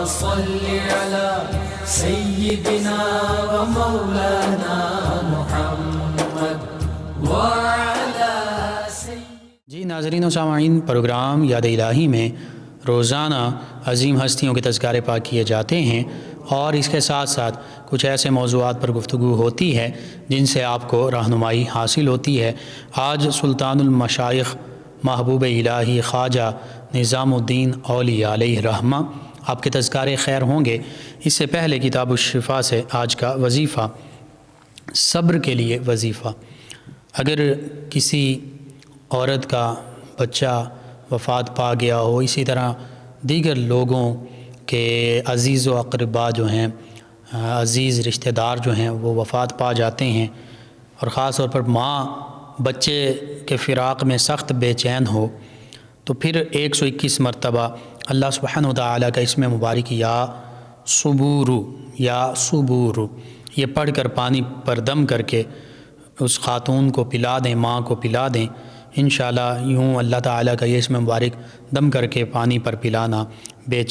صل على سيدنا ومولانا محمد وعلى جی ناظرین و سامعین، پروگرام یاد الہی میں روزانہ عظیم ہستیوں کے تذکارے پاک کیے جاتے ہیں اور اس کے ساتھ ساتھ کچھ ایسے موضوعات پر گفتگو ہوتی ہے جن سے آپ کو رہنمائی حاصل ہوتی ہے۔ آج سلطان المشائخ محبوب الہی خواجہ نظام الدین اولیاء علیہ رحمہ آپ کے تذکارے خیر ہوں گے۔ اس سے پہلے کتاب الشفا سے آج کا وظیفہ، صبر کے لیے وظیفہ۔ اگر کسی عورت کا بچہ وفات پا گیا ہو، اسی طرح دیگر لوگوں کے عزیز و اقربا جو ہیں، عزیز رشتہ دار جو ہیں وہ وفات پا جاتے ہیں، اور خاص طور پر ماں بچے کے فراق میں سخت بے چین ہو، تو پھر 121 مرتبہ اللہ سبحانہ وتعالی کا اسم مبارک یا صبورو یا صبورو یہ پڑھ کر پانی پر دم کر کے اس خاتون کو پلا دیں، ماں کو پلا دیں۔ انشاءاللہ یوں اللہ تعالیٰ کا یہ اسم مبارک دم کر کے پانی پر پلانا بے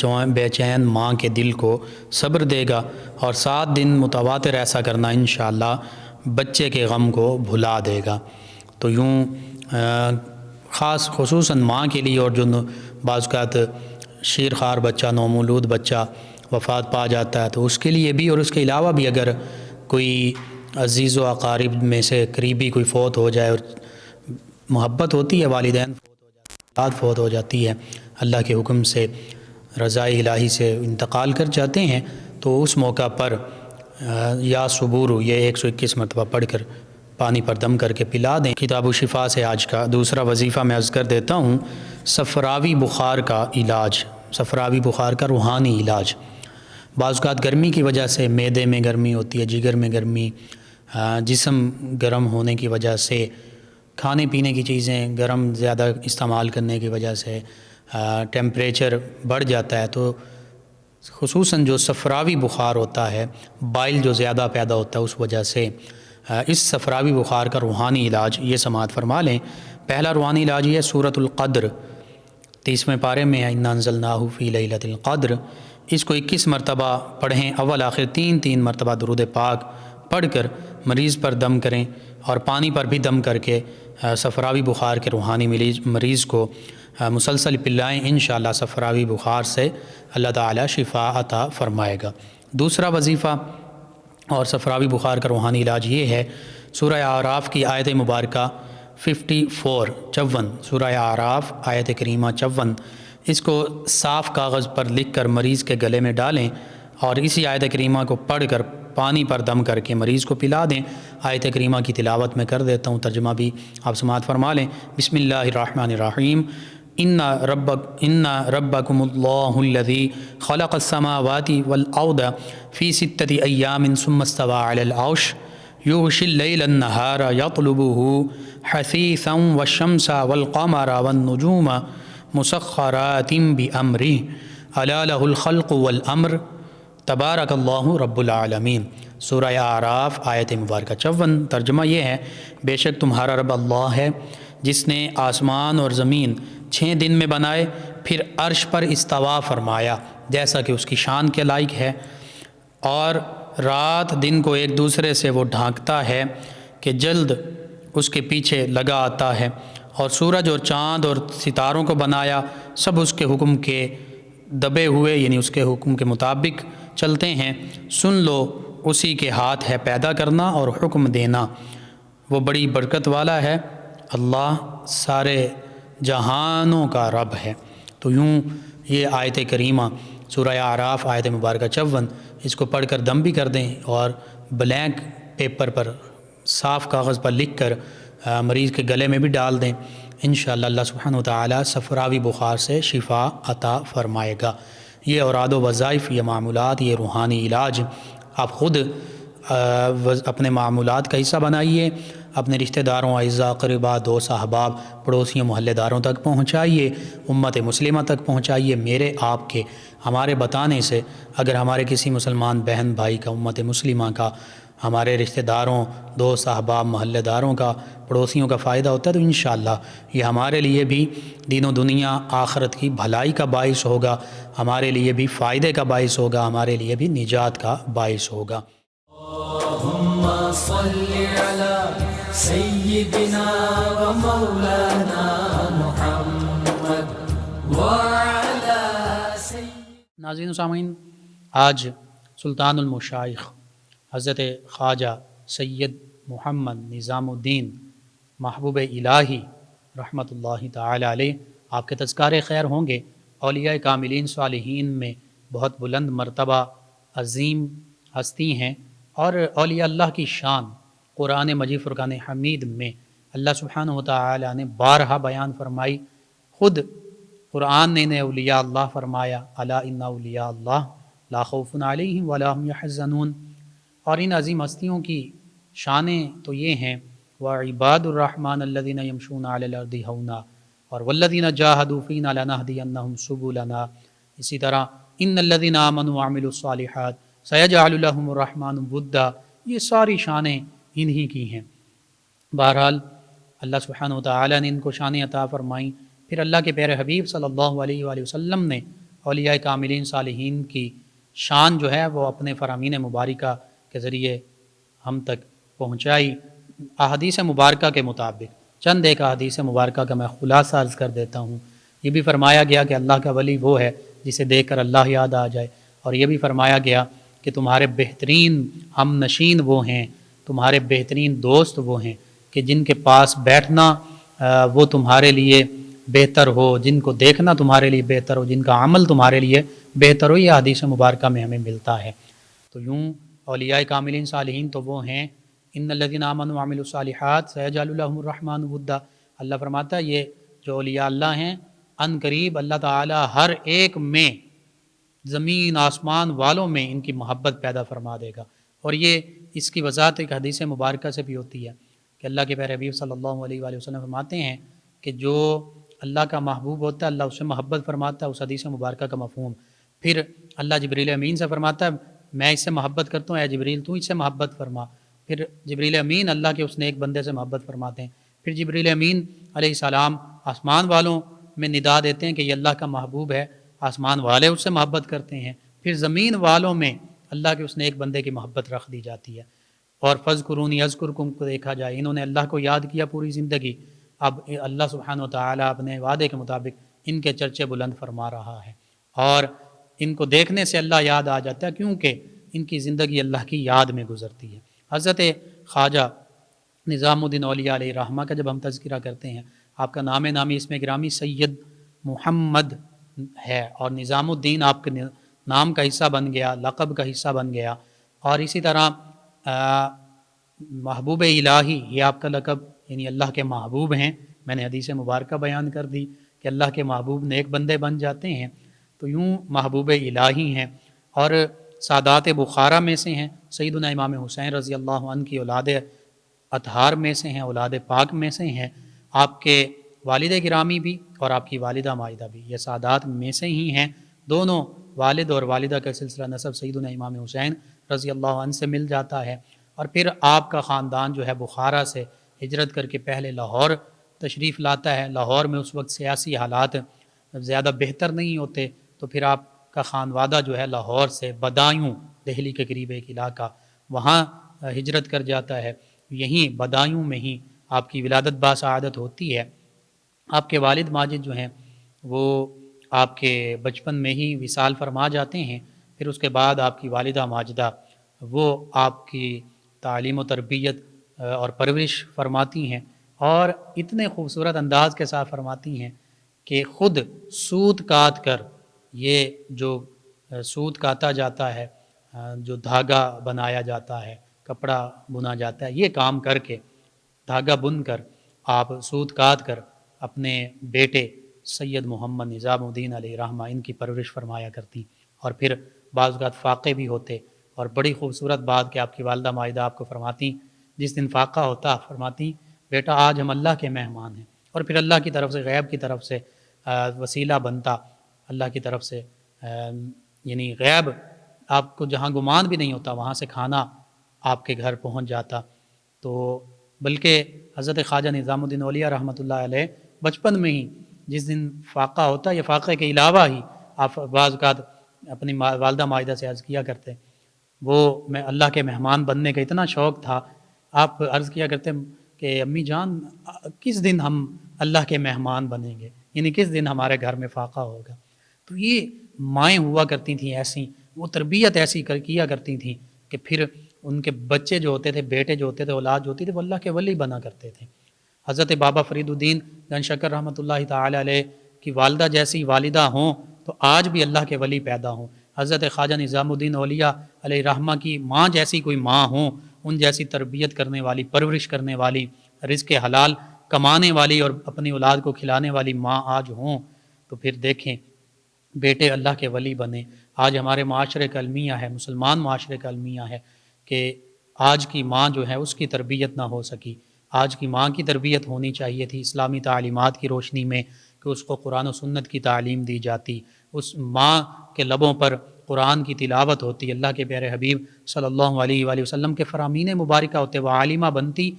چین ماں کے دل کو صبر دے گا، اور 7 دن متواتر ایسا کرنا انشاءاللہ بچے کے غم کو بھلا دے گا۔ تو یوں خصوصاً ماں کے لیے، اور جو بعض اوقات شیرخوار بچہ، نومولود بچہ وفات پا جاتا ہے تو اس کے لیے بھی، اور اس کے علاوہ بھی اگر کوئی عزیز و اقارب میں سے قریبی کوئی فوت ہو جائے، اور محبت ہوتی ہے، والدین فوت ہو جاتے ہیں، اولاد فوت ہو جاتی ہے، اللہ کے حکم سے رضا الہی سے انتقال کر جاتے ہیں، تو اس موقع پر یا صبورو یہ 121 مرتبہ پڑھ کر پانی پر دم کر کے پلا دیں۔ کتاب الشفا سے آج کا دوسرا وظیفہ میں عرض کر دیتا ہوں، صفراوی بخار کا علاج، صفراوی بخار کا روحانی علاج۔ بعض اوقات گرمی کی وجہ سے معدے میں گرمی ہوتی ہے، جگر میں گرمی، جسم گرم ہونے کی وجہ سے، کھانے پینے کی چیزیں گرم زیادہ استعمال کرنے کی وجہ سے ٹیمپریچر بڑھ جاتا ہے، تو خصوصاً جو صفراوی بخار ہوتا ہے، بائل جو زیادہ پیدا ہوتا ہے اس وجہ سے، اس صفراوی بخار کا روحانی علاج یہ سماعت فرما لیں۔ پہلا روحانی علاج یہ ہے سورۃ القدر، 30ویں پارے میں ہے، انا انزلناہ فی لیلۃ القدر۔ اس کو 21 مرتبہ پڑھیں، اول آخر 3 مرتبہ درود پاک پڑھ کر مریض پر دم کریں، اور پانی پر بھی دم کر کے صفراوی بخار کے روحانی مریض کو مسلسل پلائیں، انشاءاللہ صفراوی بخار سے اللہ تعالی شفا عطا فرمائے گا۔ دوسرا وظیفہ اور صفراوی بخار کا روحانی علاج یہ ہے، سورہ اعراف کی آیت مبارکہ 54 سورہ اعراف آیت کریمہ 54، اس کو صاف کاغذ پر لکھ کر مریض کے گلے میں ڈالیں، اور اسی آیت کریمہ کو پڑھ کر پانی پر دم کر کے مریض کو پلا دیں۔ آیت کریمہ کی تلاوت میں کر دیتا ہوں، ترجمہ بھی آپ سماعت فرما لیں۔ بسم اللہ الرحمن الرحیم، ان ربکم اللہ الذی خلق السماوات والارض فی 6 ایام ثم استوى علی العرش یغشی اللیل النہار یطلبہ حثیثا والشمس والقمر والنجوم مسخرات بامرہ الا لہ الخلق والامر تبارک اللہ رب العالمین۔ سورہ اعراف آیت مبارکہ 54، ترجمہ یہ ہے، بے شک تمہارا رب اللہ ہے جس نے آسمان اور زمین 6 دن میں بنائے، پھر عرش پر استوا فرمایا جیسا کہ اس کی شان کے لائق ہے، اور رات دن کو ایک دوسرے سے وہ ڈھانکتا ہے کہ جلد اس کے پیچھے لگا آتا ہے، اور سورج اور چاند اور ستاروں کو بنایا، سب اس کے حکم کے دبے ہوئے، یعنی اس کے حکم کے مطابق چلتے ہیں۔ سن لو، اسی کے ہاتھ ہے پیدا کرنا اور حکم دینا، وہ بڑی برکت والا ہے، اللہ سارے جہانوں کا رب ہے۔ تو یوں یہ آیت کریمہ سورہ اعراف آیت مبارکہ 54، اس کو پڑھ کر دم بھی کر دیں، اور بلینک پیپر پر صاف کاغذ پر لکھ کر مریض کے گلے میں بھی ڈال دیں، انشاءاللہ اللہ سبحانہ وتعالی صفراوی بخار سے شفا عطا فرمائے گا۔ یہ اوراد و وظائف، یہ معمولات، یہ روحانی علاج آپ خود اپنے معمولات کا حصہ بنائیے، اپنے رشتہ داروں، اعزاء، اقرباء، دوست، احباب، پڑوسیوں، محلے داروں تک پہنچائیے، امت مسلمہ تک پہنچائیے۔ میرے آپ کے، ہمارے بتانے سے اگر ہمارے کسی مسلمان بہن بھائی کا، امت مسلمہ کا ہمارے رشتہ داروں، دوست احباب، محلے داروں کا، پڑوسیوں کا فائدہ ہوتا ہے، تو انشاءاللہ یہ ہمارے لیے بھی دین و دنیا آخرت کی بھلائی کا باعث ہوگا، ہمارے لیے بھی فائدے کا باعث ہوگا، ہمارے لیے بھی نجات کا باعث ہوگا۔ اللهم صل على سيدنا ومولانا محمد وعلى ناظرین و سامعین، آج سلطان المشائخ حضرت خواجہ سید محمد نظام الدین محبوب الہی رحمۃ اللہ تعالی علیہ، آپ کے تذکارے خیر ہوں گے۔ اولیاء کاملین صالحین میں بہت بلند مرتبہ عظیم ہستی ہیں، اور اولیاء اللہ کی شان قرآن مجید فرقان حمید میں اللہ سبحانہ و تعالی نے بارہا بیان فرمائی۔ خود قرآن نے انہیں اولیاء اللہ فرمایا، الا ان اولیاء اللہ لا خوف علیہم ولا هم یحزنون۔ اور ان عظیم ہستیوں کی شانیں تو یہ ہیں، وعباد الرحمن الذین یمشون علی الارض ہونا، اور والذین جاہدوا فینا لنہدینہم سبلنا، اسی طرح ان الذین آمنوا وعملوا الصالحات سیجعل لهم الرحمن ودا، یہ ساری شانیں انہی کی ہیں۔ بہرحال اللہ سبحانہ و تعالی نے ان کو شانیں عطا فرمائیں۔ پھر اللہ کے پیارے حبیب صلی اللہ علیہ وآلہ وسلم نے اولیاء کاملین صالحین کی شان جو ہے وہ اپنے فرامین مبارکہ کے ذریعے ہم تک پہنچائی۔ احادیث مبارکہ کے مطابق چند ایک احادیث مبارکہ کا میں خلاصہ عرض کر دیتا ہوں۔ یہ بھی فرمایا گیا کہ اللہ کا ولی وہ ہے جسے دیکھ کر اللہ یاد آ جائے، اور یہ بھی فرمایا گیا کہ تمہارے بہترین ہم نشین وہ ہیں، تمہارے بہترین دوست وہ ہیں کہ جن کے پاس بیٹھنا وہ تمہارے لیے بہتر ہو، جن کو دیکھنا تمہارے لیے بہتر ہو، جن کا عمل تمہارے لیے بہتر ہو۔ یہ حدیث مبارکہ میں ہمیں ملتا ہے۔ تو یوں اولیاء کاملین صالحین تو وہ ہیں، ان الذین آمنوا وعملوا الصالحات سیجعل لهم الرحمن ودا، اللہ فرماتا ہے یہ جو اولیاء اللہ ہیں ان قریب اللہ تعالی ہر ایک میں، زمین آسمان والوں میں ان کی محبت پیدا فرما دے گا۔ اور یہ اس کی وضاحت ایک حدیث مبارکہ سے بھی ہوتی ہے کہ اللہ کے پیارے حبیب صلی اللہ علیہ وآلہ وسلم فرماتے ہیں کہ جو اللہ کا محبوب ہوتا ہے اللہ اس سے محبت فرماتا ہے، اس حدیث مبارکہ کا مفہوم۔ پھر اللہ جبریل امین سے فرماتا ہے میں اس سے محبت کرتا ہوں، اے جبریل تو اس سے محبت فرما۔ پھر جبریل امین اللہ کے اس نیک بندے سے محبت فرماتے ہیں۔ پھر جبریل امین علیہ السلام آسمان والوں میں ندا دیتے ہیں کہ یہ اللہ کا محبوب ہے، آسمان والے اس سے محبت کرتے ہیں۔ پھر زمین والوں میں اللہ کے اس نیک بندے کی محبت رکھ دی جاتی ہے۔ اور فاذکرونی اذکرکم کو دیکھا جائے، انہوں نے اللہ کو یاد کیا پوری زندگی، اب اللہ سبحانہ و تعالیٰ اپنے وعدے کے مطابق ان کے چرچے بلند فرما رہا ہے، اور ان کو دیکھنے سے اللہ یاد آ جاتا ہے کیونکہ ان کی زندگی اللہ کی یاد میں گزرتی ہے۔ حضرت خواجہ نظام الدین اولیاء علیہ رحمہ کا جب ہم تذکرہ کرتے ہیں، آپ کا نام نامی اس میں گرامی سید محمد ہے، اور نظام الدین آپ کے نام کا حصہ بن گیا، لقب کا حصہ بن گیا۔ اور اسی طرح محبوب الہی یہ آپ کا لقب، یعنی اللہ کے محبوب ہیں۔ میں نے حدیث مبارکہ بیان کر دی کہ اللہ کے محبوب نیک بندے بن جاتے ہیں، تو یوں محبوب الہی ہیں۔ اور سادات بخارا میں سے ہیں، سیدنا امام حسین رضی اللہ عنہ کی اولاد اطہار میں سے ہیں، اولاد پاک میں سے ہیں۔ آپ کے والد گرامی بھی اور آپ کی والدہ ماجدہ بھی یہ سادات میں سے ہی ہیں۔ دونوں والد اور والدہ کا سلسلہ نسب سیدنا امام حسین رضی اللہ عنہ سے مل جاتا ہے۔ اور پھر آپ کا خاندان جو ہے بخارا سے ہجرت کر کے پہلے لاہور تشریف لاتا ہے۔ لاہور میں اس وقت سیاسی حالات زیادہ بہتر نہیں ہوتے، تو پھر آپ کا خانوادہ جو ہے لاہور سے بدایوں، دہلی کے قریب ایک علاقہ، وہاں ہجرت کر جاتا ہے۔ یہیں بدایوں میں ہی آپ کی ولادت باسعادت ہوتی ہے۔ آپ کے والد ماجد جو ہیں وہ آپ کے بچپن میں ہی وصال فرما جاتے ہیں۔ پھر اس کے بعد آپ کی والدہ ماجدہ وہ آپ کی تعلیم و تربیت اور پرورش فرماتی ہیں، اور اتنے خوبصورت انداز کے ساتھ فرماتی ہیں کہ خود سوت کاٹ کر، یہ جو سوت کاتا جاتا ہے، جو دھاگا بنایا جاتا ہے، کپڑا بنا جاتا ہے، یہ کام کر کے دھاگا بن کر آپ سوت کاٹ کر اپنے بیٹے سید محمد نظام الدین علیہ رحمہ ان کی پرورش فرمایا کرتی۔ اور پھر بعض اوقات فاقے بھی ہوتے، اور بڑی خوبصورت بات کہ آپ کی والدہ ماجدہ آپ کو فرماتی، جس دن فاقہ ہوتا فرماتی بیٹا آج ہم اللہ کے مہمان ہیں، اور پھر اللہ کی طرف سے غیب کی طرف سے وسیلہ بنتا، اللہ کی طرف سے یعنی غیب آپ کو جہاں گمان بھی نہیں ہوتا وہاں سے کھانا آپ کے گھر پہنچ جاتا۔ تو بلکہ حضرت خواجہ نظام الدین اولیاء رحمۃ اللہ علیہ بچپن میں ہی جس دن فاقہ ہوتا یا فاقے کے علاوہ ہی آپ بعض اوقات اپنی والدہ ماجدہ سے عرض کیا کرتے، وہ میں اللہ کے مہمان بننے کا اتنا شوق تھا، آپ عرض کیا کرتے کہ امی جان کس دن ہم اللہ کے مہمان بنیں گے، یعنی کس دن ہمارے گھر میں فاقہ ہوگا۔ تو یہ مائیں ہوا کرتی تھیں ایسی، وہ تربیت ایسی کیا کرتی تھیں کہ پھر ان کے بچے جو ہوتے تھے، بیٹے جو ہوتے تھے، اولاد جو ہوتی تھی، وہ اللہ کے ولی بنا کرتے تھے۔ حضرت بابا فرید الدین گنج شکر رحمۃ اللہ تعالی علیہ کی والدہ جیسی والدہ ہوں تو آج بھی اللہ کے ولی پیدا ہوں۔ حضرت خواجہ نظام الدین اولیاء علیہ رحمہ کی ماں جیسی کوئی ماں ہوں، ان جیسی تربیت کرنے والی، پرورش کرنے والی، رزق حلال کمانے والی اور اپنی اولاد کو کھلانے والی ماں آج ہوں، تو پھر دیکھیں بیٹے اللہ کے ولی بنے۔ آج ہمارے معاشرے کا المیہ ہے، مسلمان معاشرے کا المیہ ہے کہ آج کی ماں جو ہے اس کی تربیت نہ ہو سکی۔ آج کی ماں کی تربیت ہونی چاہیے تھی اسلامی تعلیمات کی روشنی میں، کہ اس کو قرآن و سنت کی تعلیم دی جاتی، اس ماں کے لبوں پر قرآن کی تلاوت ہوتی، اللہ کے پیارے حبیب صلی اللہ علیہ وآلہ وسلم کے فرامین مبارکہ ہوتے، وہ عالمہ بنتی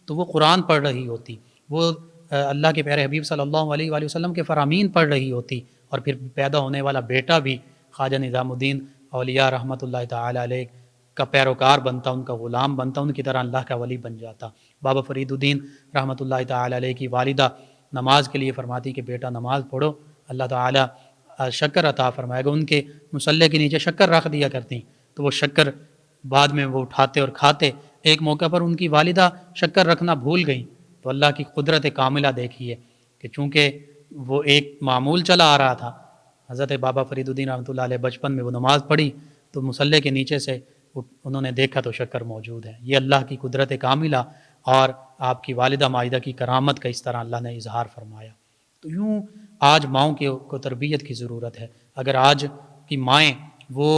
تو وہ قرآن پڑھ رہی ہوتی، وہ اللہ کے پیارے حبیب صلی اللہ علیہ وآلہ وسلم کے فرامین پڑھ رہی ہوتی، اور پھر پیدا ہونے والا بیٹا بھی خواجہ نظام الدین اولیاء رحمۃ اللہ تعالی علیہ کا پیروکار بنتا، ان کا غلام بنتا، ان کی طرح اللہ کا ولی بن جاتا۔ بابا فرید الدین رحمۃ اللہ تعالی علیہ کی والدہ نماز کے لیے فرماتی کہ بیٹا نماز پڑھو، اللہ تعالیٰ شکر عطا فرمائے گا۔ ان کے مصلے کے نیچے شکر رکھ دیا کرتی، تو وہ شکر بعد میں وہ اٹھاتے اور کھاتے۔ ایک موقع پر ان کی والدہ شکر رکھنا بھول گئیں، تو اللہ کی قدرت کاملہ دیکھیے کہ چونکہ وہ ایک معمول چلا آ رہا تھا، حضرت بابا فرید الدین رحمۃ اللہ علیہ بچپن میں وہ نماز پڑھی تو مصلے کے نیچے سے انہوں نے دیکھا تو شکر موجود ہے۔ یہ اللہ کی قدرت کاملہ اور آپ کی والدہ ماجدہ کی کرامت کا اس طرح اللہ نے اظہار فرمایا۔ تو یوں آج ماؤں کو تربیت کی ضرورت ہے۔ اگر آج کی مائیں وہ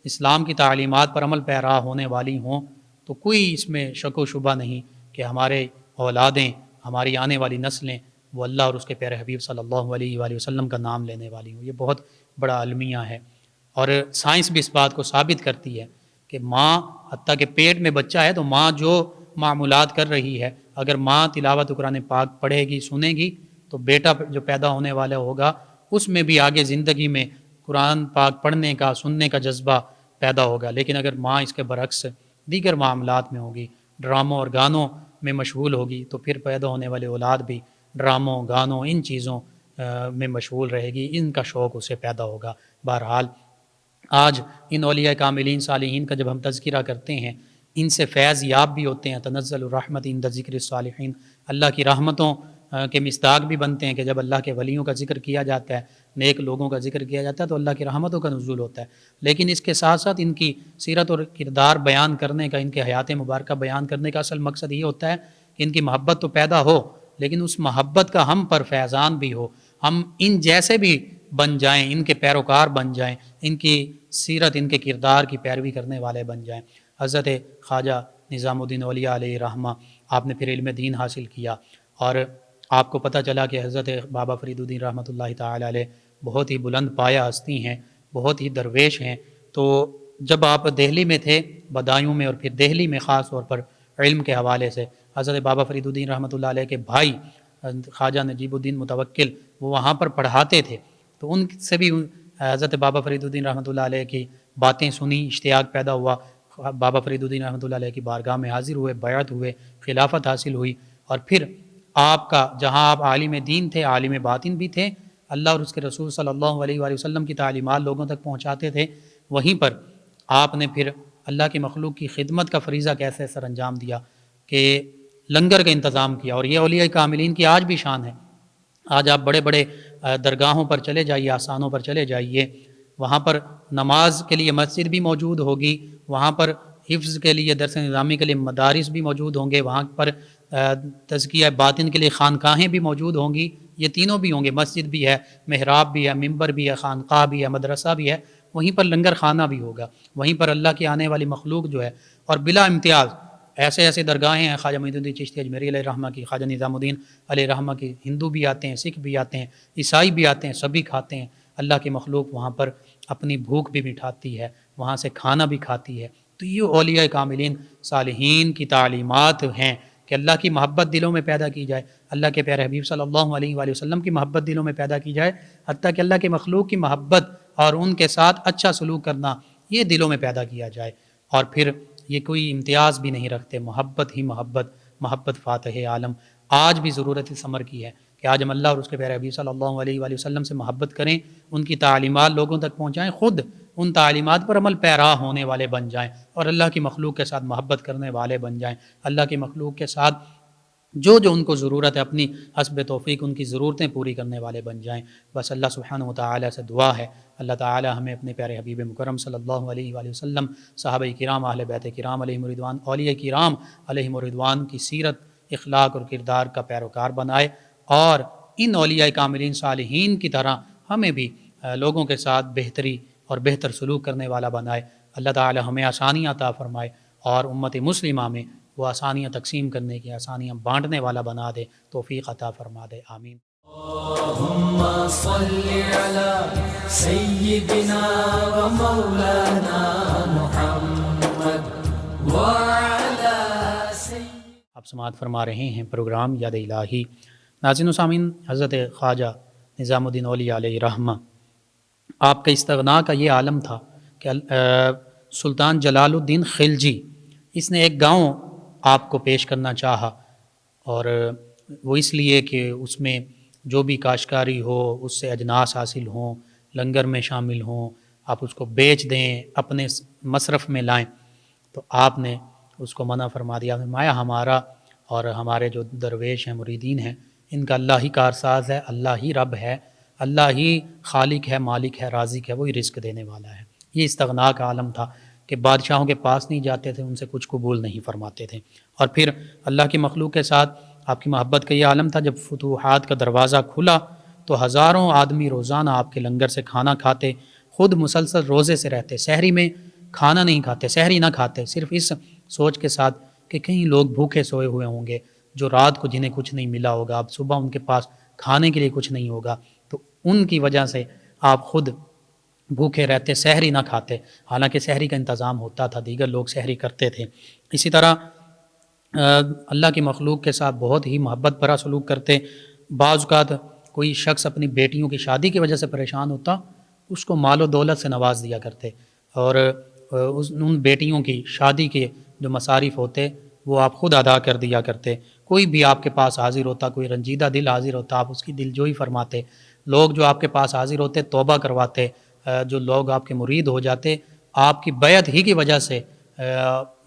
اسلام کی تعلیمات پر عمل پیرا ہونے والی ہوں تو کوئی اس میں شک و شبہ نہیں کہ ہمارے اولادیں، ہماری آنے والی نسلیں وہ اللہ اور اس کے پیارے حبیب صلی اللہ علیہ وآلہ وسلم کا نام لینے والی ہوں۔ یہ بہت بڑا المیہ ہے، اور سائنس بھی اس بات کو ثابت کرتی ہے کہ ماں حتیٰ کہ پیٹ میں بچہ ہے تو ماں جو معمولات کر رہی ہے، اگر ماں تلاوت قرآن پاک پڑھے گی، سنے گی، تو بیٹا جو پیدا ہونے والا ہوگا اس میں بھی آگے زندگی میں قرآن پاک پڑھنے کا، سننے کا جذبہ پیدا ہوگا۔ لیکن اگر ماں اس کے برعکس دیگر معاملات میں ہوگی، ڈراموں اور گانوں میں مشغول ہوگی، تو پھر پیدا ہونے والے اولاد بھی ڈراموں، گانوں، ان چیزوں میں مشغول رہے گی، ان کا شوق اسے پیدا ہوگا۔ بہرحال آج ان اولیاء کاملین صالحین کا جب ہم تذکرہ کرتے ہیں، ان سے فیض یاب بھی ہوتے ہیں۔ تنزل الرحمت عند ذکر الصالحین، اللہ کی رحمتوں کے مصداق بھی بنتے ہیں کہ جب اللہ کے ولیوں کا ذکر کیا جاتا ہے، نیک لوگوں کا ذکر کیا جاتا ہے، تو اللہ کی رحمتوں کا نزول ہوتا ہے۔ لیکن اس کے ساتھ ساتھ ان کی سیرت اور کردار بیان کرنے کا، ان کے حیات مبارکہ بیان کرنے کا اصل مقصد یہ ہوتا ہے کہ ان کی محبت تو پیدا ہو، لیکن اس محبت کا ہم پر فیضان بھی ہو، ہم ان جیسے بھی بن جائیں، ان کے پیروکار بن جائیں، ان کی سیرت، ان کے کردار کی پیروی کرنے والے بن جائیں۔ حضرت خواجہ نظام الدین اولیاء علیہ رحمہ، آپ نے پھر علم دین حاصل کیا، اور آپ کو پتہ چلا کہ حضرت بابا فرید الدین رحمۃ اللہ تعالی علیہ بہت ہی بلند پایہ ہستی ہیں، بہت ہی درویش ہیں۔ تو جب آپ دہلی میں تھے بدایوں میں، اور پھر دہلی میں خاص طور پر علم کے حوالے سے حضرت بابا فرید الدین رحمۃ اللہ علیہ کے بھائی خواجہ نجیب الدین متوکل وہ وہاں پر پڑھاتے تھے، تو ان سے بھی حضرت بابا فرید الدین رحمۃ اللہ علیہ کی باتیں سنی، اشتیاق پیدا ہوا، بابا فرید الدین رحمۃ اللہ علیہ کی بارگاہ میں حاضر ہوئے، بیعت ہوئے، خلافت حاصل ہوئی، اور پھر آپ کا جہاں آپ عالم دین تھے، عالم باطن بھی تھے، اللہ اور اس کے رسول صلی اللہ علیہ وآلہ وسلم کی تعلیمات لوگوں تک پہنچاتے تھے، وہیں پر آپ نے پھر اللہ کی مخلوق کی خدمت کا فریضہ کیسے سر انجام دیا کہ لنگر کا انتظام کیا۔ اور یہ اولیاء کاملین کی آج بھی شان ہے۔ آج آپ بڑے بڑے درگاہوں پر چلے جائیے، آستانوں پر چلے جائیے، وہاں پر نماز کے لیے مسجد بھی موجود ہوگی، وہاں پر حفظ کے لیے، درس نظامی کے لیے مدارس بھی موجود ہوں گے، وہاں پر تزکیہ باطن کے لیے خانقاہیں بھی موجود ہوں گی، یہ تینوں بھی ہوں گے، مسجد بھی ہے، محراب بھی ہے، ممبر بھی ہے، خانقاہ بھی ہے، مدرسہ بھی ہے، وہیں پر لنگر خانہ بھی ہوگا، وہیں پر اللہ کی آنے والی مخلوق جو ہے، اور بلا امتیاز ایسے ایسے درگاہیں ہیں، خواجہ معین الدین چشتی اجمیری علیہ رحمہ کی، خواجہ نظام الدین علیہ رحمہ کی، ہندو بھی آتے ہیں، سکھ بھی آتے ہیں، عیسائی بھی آتے ہیں، سبھی کھاتے ہیں۔ اللہ کی مخلوق وہاں پر اپنی بھوک بھی مٹھاتی ہے، وہاں سے کھانا بھی کھاتی ہے۔ تو یہ اولیاء کاملین صالحین کی تعلیمات ہیں کہ اللہ کی محبت دلوں میں پیدا کی جائے، اللہ کے پیارے حبیب صلی اللہ علیہ وآلہ وسلم کی محبت دلوں میں پیدا کی جائے، حتیٰ کہ اللہ کے مخلوق کی محبت اور ان کے ساتھ اچھا سلوک کرنا یہ دلوں میں پیدا کیا جائے۔ اور پھر یہ کوئی امتیاز بھی نہیں رکھتے، محبت ہی محبت، محبت فاتح عالم۔ آج بھی ضرورت اس امر کی ہے کہ آج ہم اللہ اور اس کے پیارے حبیب صلی اللہ علیہ وآلہ وسلم سے محبت کریں، ان کی تعلیمات لوگوں تک پہنچائیں، خود ان تعلیمات پر عمل پیرا ہونے والے بن جائیں اور اللہ کی مخلوق کے ساتھ محبت کرنے والے بن جائیں، اللہ کی مخلوق کے ساتھ جو ان کو ضرورت ہے اپنی حسب توفیق ان کی ضرورتیں پوری کرنے والے بن جائیں۔ بس اللہ سبحانہ و تعالیٰ سے دعا ہے اللہ تعالیٰ ہمیں اپنے پیارے حبیب مکرم صلی اللہ علیہ وآلہ وسلم، صحابہ کرام، اہل بیت کرام علیہم الرضوان، اولیاء کرام علیہم الرضوان کی سیرت، اخلاق اور کردار کا پیروکار بنائے، اور ان اولیاء کاملین صالحین کی طرح ہمیں بھی لوگوں کے ساتھ بہتری اور بہتر سلوک کرنے والا بنائے۔ اللہ تعالی ہمیں آسانیاں عطا فرمائے اور امت مسلمہ میں وہ آسانیاں تقسیم کرنے کی، آسانیاں بانٹنے والا بنا دے، توفیق عطا فرما دے، آمین۔ اللهم صل على سيدنا ومولانا محمد وعلى آپ سماعت فرما رہے ہیں پروگرام یاد الہی۔ ناظرین و سامعین، حضرت خواجہ نظام الدین اولیاء علیہ رحمہ آپ کا استغنا کا یہ عالم تھا کہ سلطان جلال الدین خلجی اس نے ایک گاؤں آپ کو پیش کرنا چاہا، اور وہ اس لیے کہ اس میں جو بھی کاشتکاری ہو اس سے اجناس حاصل ہوں، لنگر میں شامل ہوں، آپ اس کو بیچ دیں، اپنے مصرف میں لائیں۔ تو آپ نے اس کو منع فرما دیا، فرمایا ہمارا اور ہمارے جو درویش ہیں، مریدین ہیں، ان کا اللہ ہی کارساز ہے، اللہ ہی رب ہے، اللہ ہی خالق ہے، مالک ہے، رازق ہے، وہی رزق دینے والا ہے۔ یہ استغنا کا عالم تھا کہ بادشاہوں کے پاس نہیں جاتے تھے، ان سے کچھ قبول نہیں فرماتے تھے۔ اور پھر اللہ کی مخلوق کے ساتھ آپ کی محبت کا یہ عالم تھا۔ جب فتوحات کا دروازہ کھلا تو ہزاروں آدمی روزانہ آپ کے لنگر سے کھانا کھاتے، خود مسلسل روزے سے رہتے، سحری میں کھانا نہیں کھاتے، سحری نہ کھاتے، صرف اس سوچ کے ساتھ کہ کہیں لوگ بھوکے سوئے ہوئے ہوں گے جو رات کو جنہیں کچھ نہیں ملا ہوگا، اب صبح ان کے پاس کھانے کے لیے کچھ نہیں ہوگا، تو ان کی وجہ سے آپ خود بھوکے رہتے، سحری نہ کھاتے، حالانکہ سحری کا انتظام ہوتا تھا، دیگر لوگ سحری کرتے تھے۔ اسی طرح اللہ کی مخلوق کے ساتھ بہت ہی محبت بھرا سلوک کرتے۔ بعض اوقات کوئی شخص اپنی بیٹیوں کی شادی کی وجہ سے پریشان ہوتا، اس کو مال و دولت سے نواز دیا کرتے، اور ان بیٹیوں کی شادی کے جو مصارف ہوتے وہ آپ خود ادا کر دیا کرتے۔ کوئی بھی آپ کے پاس حاضر ہوتا، کوئی رنجیدہ دل حاضر ہوتا، آپ اس کی دل جوئی فرماتے۔ لوگ جو آپ کے پاس حاضر ہوتے توبہ کرواتے، جو لوگ آپ کے مرید ہو جاتے آپ کی بیعت ہی کی وجہ سے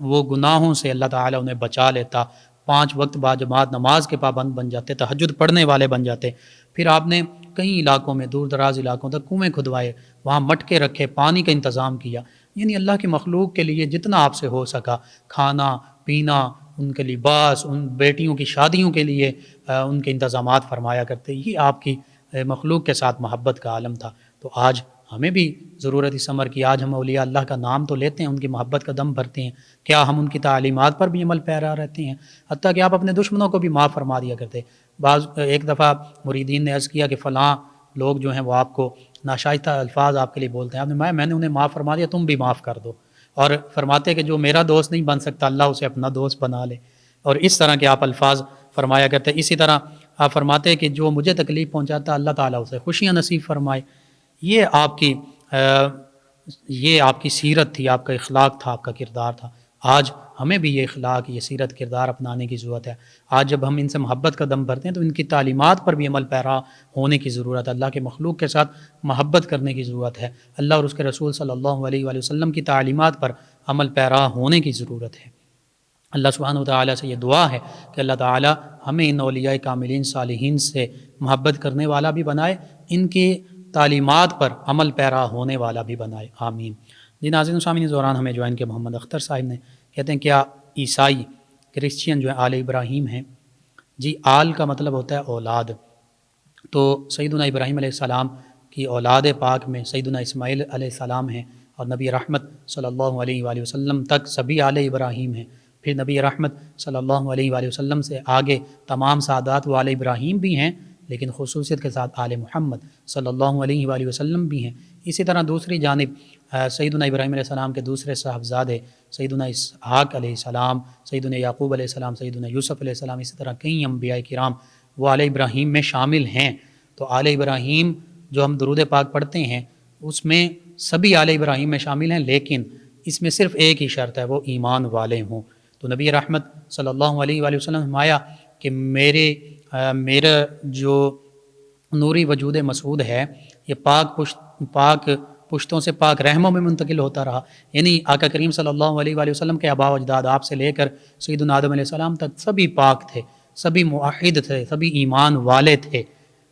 وہ گناہوں سے اللہ تعالیٰ انہیں بچا لیتا، 5 وقت باجماعت نماز کے پابند بن جاتے، تہجد پڑھنے والے بن جاتے۔ پھر آپ نے کئی علاقوں میں، دور دراز علاقوں تک کنویں کھدوائے، وہاں مٹکے رکھے، پانی کا انتظام کیا، یعنی اللہ کی مخلوق کے لیے جتنا آپ سے ہو سکا، کھانا پینا، ان کے لباس، ان بیٹیوں کی شادیوں کے لیے ان کے انتظامات فرمایا کرتے۔ یہ آپ کی مخلوق کے ساتھ محبت کا عالم تھا۔ تو آج ہمیں بھی ضرورت اس امر کی، آج ہم اولیاء اللہ کا نام تو لیتے ہیں، ان کی محبت کا دم بھرتے ہیں، کیا ہم ان کی تعلیمات پر بھی عمل پیرا رہتے ہیں؟ حتیٰ کہ آپ اپنے دشمنوں کو بھی معاف فرما دیا کرتے۔ ایک دفعہ مریدین نے عرض کیا کہ فلاں لوگ جو ہیں وہ آپ کو ناشائستہ الفاظ آپ کے لیے بولتے ہیں، آپ نے میں نے انہیں معاف فرما دیا، تم بھی معاف کر دو، اور فرماتے کہ جو میرا دوست نہیں بن سکتا اللہ اسے اپنا دوست بنا لے، اور اس طرح کے آپ الفاظ فرمایا کرتے۔ اسی طرح آپ فرماتے کہ جو مجھے تکلیف پہنچاتا اللہ تعالیٰ اسے خوشیاں نصیب فرمائے۔ یہ آپ کی سیرت تھی، آپ کا اخلاق تھا، آپ کا کردار تھا۔ آج ہمیں بھی یہ اخلاق، یہ سیرت، کردار اپنانے کی ضرورت ہے۔ آج جب ہم ان سے محبت کا دم بھرتے ہیں تو ان کی تعلیمات پر بھی عمل پیرا ہونے کی ضرورت ہے، اللہ کے مخلوق کے ساتھ محبت کرنے کی ضرورت ہے، اللہ اور اس کے رسول صلی اللہ علیہ وآلہ وسلم کی تعلیمات پر عمل پیرا ہونے کی ضرورت ہے۔ اللہ سبحانہ و تعالیٰ سے یہ دعا ہے کہ اللہ تعالیٰ ہمیں ان اولیاء کاملین صالحین سے محبت کرنے والا بھی بنائے، ان کی تعلیمات پر عمل پیرا ہونے والا بھی بنائے، آمین۔ جی ناظرین و سامعین، اس دوران ہمیں جوائن کے محمد اختر صاحب نے کہتے ہیں کیا عیسائی کرسچین جو ہیں آل ابراہیم ہیں؟ جی آل کا مطلب ہوتا ہے اولاد، تو سیدنا ابراہیم علیہ السلام کی اولاد پاک میں سیدنا اسماعیل علیہ السلام ہیں، اور نبی رحمت صلی اللہ علیہ وآلہ وسلم تک سبھی آل ابراہیم ہیں۔ پھر نبی رحمت صلی اللہ علیہ وآلہ وسلم سے آگے تمام سادات و آل ابراہیم بھی ہیں، لیکن خصوصیت کے ساتھ آل محمد صلی اللہ علیہ وآلہ وسلم بھی ہیں۔ اسی طرح دوسری جانب سیدنا ابراہیم علیہ السلام کے دوسرے صاحبزادے سیدنا اسحاق علیہ السلام، سیدنا یعقوب علیہ السلام، سیدنا یوسف علیہ السلام، اسی طرح کئی انبیاء کرام وہ آل ابراہیم میں شامل ہیں۔ تو آل ابراہیم جو ہم درود پاک پڑھتے ہیں اس میں سبھی آل ابراہیم میں شامل ہیں، لیکن اس میں صرف ایک ہی شرط ہے، وہ ایمان والے ہوں۔ تو نبی رحمت صلی اللہ علیہ وآلہ وسلم فرمایا کہ میرا جو نوری وجود مسعود ہے یہ پاک پشتوں سے پاک رحموں میں منتقل ہوتا رہا، یعنی آقا کریم صلی اللہ علیہ وآلہ وسلم کے آباء و اجداد آپ سے لے کر سیدنا آدم علیہ السلام تک سبھی پاک تھے، سبھی موحد تھے، سبھی ایمان والے تھے،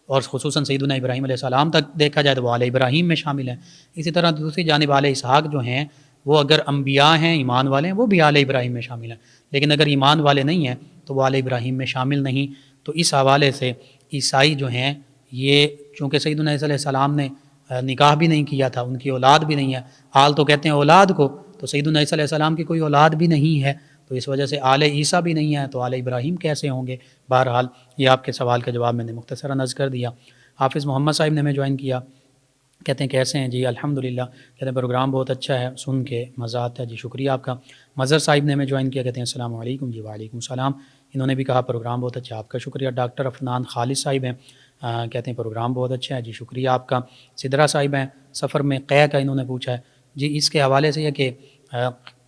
اور خصوصاً سیدنا ابراہیم علیہ السلام تک دیکھا جائے تو وہ آل ابراہیم میں شامل ہیں۔ اسی طرح دوسری جانب آل اسحاق جو ہیں وہ اگر انبیاء ہیں، ایمان والے ہیں، وہ بھی آل ابراہیم میں شامل ہیں، لیکن اگر ایمان والے نہیں ہیں تو وہ آل ابراہیم میں شامل نہیں۔ تو اس حوالے سے عیسائی جو ہیں یہ چونکہ سیدنا عیسیٰ علیہ السلام نے نکاح بھی نہیں کیا تھا، ان کی اولاد بھی نہیں ہے، آل تو کہتے ہیں اولاد کو، تو سیدنا عیسیٰ علیہ السلام کی کوئی اولاد بھی نہیں ہے، تو اس وجہ سے آل عیسیٰ بھی نہیں ہے، تو آل ابراہیم کیسے ہوں گے؟ بہرحال یہ آپ کے سوال کا جواب میں نے مختصراً عرض کر دیا۔ حافظ محمد صاحب نے ہمیں جوائن کیا، کہتے ہیں کیسے ہیں جی؟ الحمدللہ، کہتے ہیں پروگرام بہت اچھا ہے، سن کے مزہ آتا ہے جی، شکریہ آپ کا۔ مظہر صاحب نے ہمیں جوائن کیا، کہتے ہیں السلام علیکم جی۔ وعلیکم السلام، انہوں نے بھی کہا پروگرام بہت اچھا، آپ کا شکریہ۔ ڈاکٹر افنان خالد صاحب ہیں، کہتے ہیں پروگرام بہت اچھا ہے جی، شکریہ آپ کا۔ سدرا صاحب ہیں، سفر میں قے کا انہوں نے پوچھا ہے جی، اس کے حوالے سے یہ کہ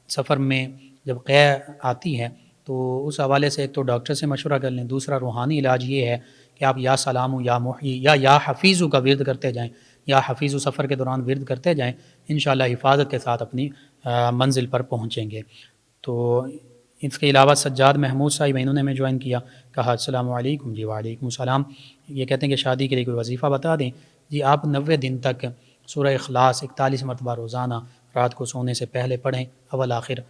سفر میں جب قے آتی ہے تو اس حوالے سے ایک تو ڈاکٹر سے مشورہ کر لیں، دوسرا روحانی علاج یہ ہے کہ آپ یا سلام یا محیی یا حفیظ کا ورد کرتے جائیں، یا حفیظ سفر کے دوران ورد کرتے جائیں، انشاءاللہ حفاظت کے ساتھ اپنی منزل پر پہنچیں گے۔ تو اس کے علاوہ سجاد محمود صاحب انہوں نے ہمیں جوائن کیا، کہا السلام علیکم جی۔ وعلیکم السلام، یہ کہتے ہیں کہ شادی کے لیے کوئی وظیفہ بتا دیں جی۔ آپ 90 دن تک سورہ اخلاص 41 مرتبہ روزانہ رات کو سونے سے پہلے پڑھیں، اول آخر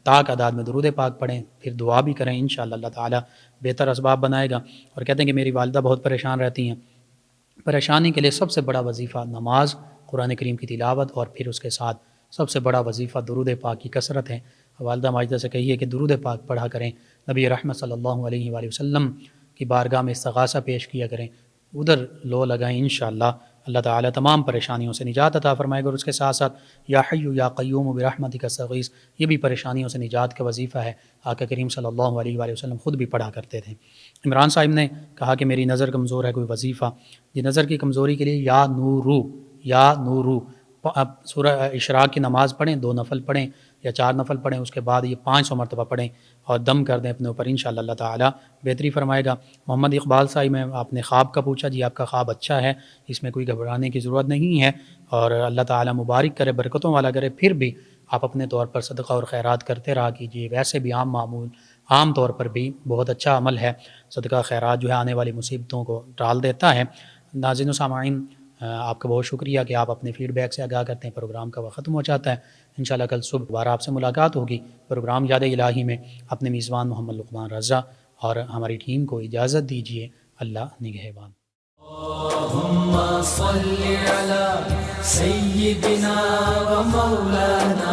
تاک اعداد میں درود پاک پڑھیں، پھر دعا بھی کریں، انشاءاللہ اللہ تعالیٰ بہتر اسباب بنائے گا۔ اور کہتے ہیں کہ میری والدہ بہت پریشان رہتی ہیں، پریشانی کے لیے سب سے بڑا وظیفہ نماز، قرآن کریم کی تلاوت، اور پھر اس کے ساتھ سب سے بڑا وظیفہ درود پاک کی کثرت ہے۔ والدہ ماجدہ سے کہیے کہ درود پاک پڑھا کریں، نبی رحمت صلی اللہ علیہ وآلہ وسلم کی بارگاہ میں استغاثہ پیش کیا کریں، ادھر لو لگائیں، انشاءاللہ اللہ تعالیٰ تمام پریشانیوں سے نجات عطا فرمائے گا۔ اور اس کے ساتھ ساتھ یا حی یا قیوم برحمتک استغیث، یہ بھی پریشانیوں سے نجات کا وظیفہ ہے، آقا کریم صلی اللہ علیہ وآلہ وسلم خود بھی پڑھا کرتے تھے۔ عمران صاحب نے کہا کہ میری نظر کمزور ہے، کوئی وظیفہ جی؟ نظر کی کمزوری کے لیے یا نورو سورہ اشراق کی نماز پڑھیں، 2 نفل پڑھیں یا 4 نفل پڑھیں، اس کے بعد یہ 500 مرتبہ پڑھیں اور دم کر دیں اپنے اوپر، انشاءاللہ اللہ تعالیٰ بہتری فرمائے گا۔ محمد اقبال صاحب میں آپ نے خواب کا پوچھا جی، آپ کا خواب اچھا ہے، اس میں کوئی گھبرانے کی ضرورت نہیں ہے، اور اللہ تعالیٰ مبارک کرے، برکتوں والا کرے۔ پھر بھی آپ اپنے طور پر صدقہ اور خیرات کرتے رہا کیجیے، ویسے بھی عام طور پر بھی بہت اچھا عمل ہے، صدقہ خیرات جو ہے آنے والی مصیبتوں کو ٹال دیتا ہے۔ ناظرین و سامعین، آپ کا بہت شکریہ کہ آپ اپنے فیڈ بیک سے آگاہ کرتے ہیں۔ پروگرام کا وقت ختم ہو جاتا ہے، انشاءاللہ کل صبح دوبارہ آپ سے ملاقات ہوگی پروگرام یاد الہی میں۔ اپنے میزبان محمد لقمان رضا اور ہماری ٹیم کو اجازت دیجیے، اللہ نگہبان۔ اللہم صل علی سیدنا و مولانا